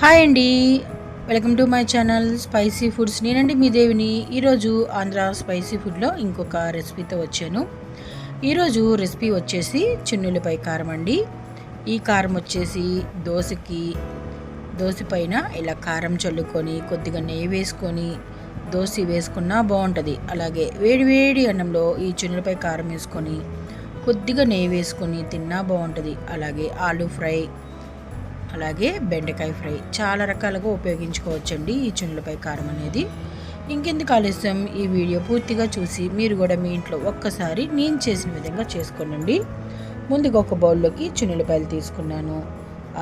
Hi అండి, welcome to my channel spicy foods. నేనండి మీ దేవిని. ఈరోజు ఆంధ్ర స్పైసీ ఫుడ్లో ఇంకొక రెసిపీతో వచ్చాను. ఈరోజు రెసిపీ వచ్చేసి చిన్నులపై కారం అండి. ఈ కారం వచ్చేసి దోశ పైన ఇలా కారం చల్లుకొని కొద్దిగా నెయ్యి వేసుకొని దోశ వేసుకున్నా బాగుంటుంది. అలాగే వేడి అన్నంలో ఈ చిన్నులపై కారం వేసుకొని కొద్దిగా నెయ్యి వేసుకొని తిన్నా బాగుంటుంది. అలాగే ఆలూ ఫ్రై, అలాగే బెండకాయ ఫ్రై చాలా రకాలుగా ఉపయోగించుకోవచ్చండి ఈ చున్నులపై కారం అనేది. ఇంకెందుకు ఆలస్యం, ఈ వీడియో పూర్తిగా చూసి మీరు కూడా మీ ఇంట్లో ఒక్కసారి నేను చేసిన విధంగా చేసుకోనండి. ముందుగా ఒక బౌల్లోకి చున్నులపాయలు తీసుకున్నాను.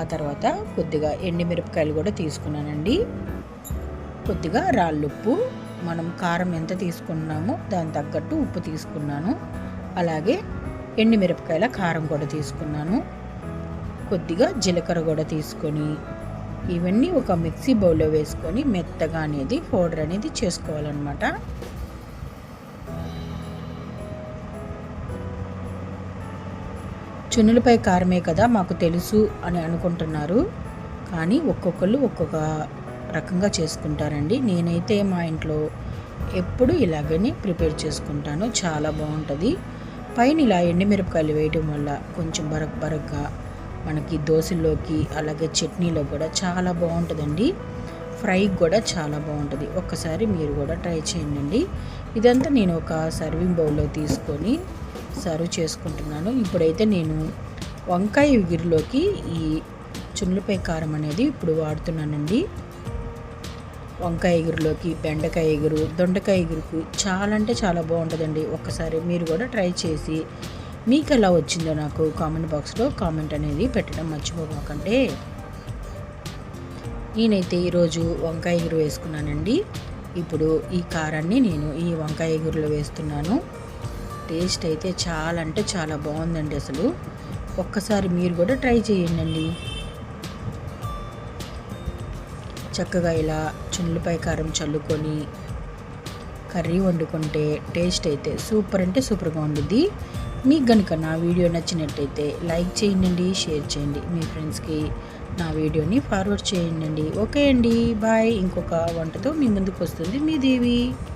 ఆ తర్వాత కొద్దిగా ఎండుమిరపకాయలు కూడా తీసుకున్నానండి. కొద్దిగా రాళ్ళుప్పు, మనం కారం ఎంత తీసుకున్నామో దాని తగ్గట్టు ఉప్పు తీసుకున్నాను. అలాగే ఎండుమిరపకాయల కారం కూడా తీసుకున్నాను. కొద్దిగా జీలకర్ర కూడా తీసుకొని ఇవన్నీ ఒక మిక్సీ బౌల్లో వేసుకొని మెత్తగా అనేది పౌడర్ అనేది చేసుకోవాలన్నమాట. చున్నులపై కారమే కదా మాకు తెలుసు అని అనుకుంటున్నారు, కానీ ఒక్కొక్కళ్ళు ఒక్కొక్క రకంగా చేసుకుంటారండి. నేనైతే మా ఇంట్లో ఎప్పుడు ఇలాగనే ప్రిపేర్ చేసుకుంటాను, చాలా బాగుంటుంది. పైన ఇలా ఎండుమిరపకాయలు వేయడం వల్ల కొంచెం బరగ్గా మనకి దోశల్లోకి అలాగే చట్నీలో కూడా చాలా బాగుంటుందండి. ఫ్రై కూడా చాలా బాగుంటుంది. ఒక్కసారి మీరు కూడా ట్రై చేయండి. ఇదంతా నేను ఒక సర్వింగ్ బౌల్లో తీసుకొని సర్వ్ చేసుకుంటున్నాను. ఇప్పుడైతే నేను వంకాయ ఎగురులోకి ఈ చున్నులపై కారం అనేది ఇప్పుడు వాడుతున్నానండి. వంకాయ ఎగురులోకి బెండకాయ ఎగురు, దొండకాయ ఎగురుకు చాలా అంటే చాలా బాగుంటుందండి. ఒక్కసారి మీరు కూడా ట్రై చేసి మీకు ఎలా వచ్చిందో నాకు కామెంట్ బాక్స్లో కామెంట్ అనేది పెట్టడం మర్చిపోకండి. నేనైతే ఈరోజు వంకాయ ఎగురు వేసుకున్నానండి. ఇప్పుడు ఈ కారాన్ని నేను ఈ వంకాయ ఎగురులో వేస్తున్నాను. టేస్ట్ అయితే చాలా అంటే చాలా బాగుందండి. అసలు ఒక్కసారి మీరు కూడా ట్రై చేయండి. చక్కగా ఇలా చున్నులపై కారం చల్లుకొని కర్రీ వండుకుంటే టేస్ట్ అయితే సూపర్ అంటే సూపర్గా ఉంటుంది. మీకు కనుక నా వీడియో నచ్చినట్టయితే లైక్ చేయండి, షేర్ చేయండి, మీ ఫ్రెండ్స్కి నా వీడియోని ఫార్వర్డ్ చేయండి. ఓకే అండి, బాయ్. ఇంకొక వంటతో మీ ముందుకు వస్తుంది మీ దేవి.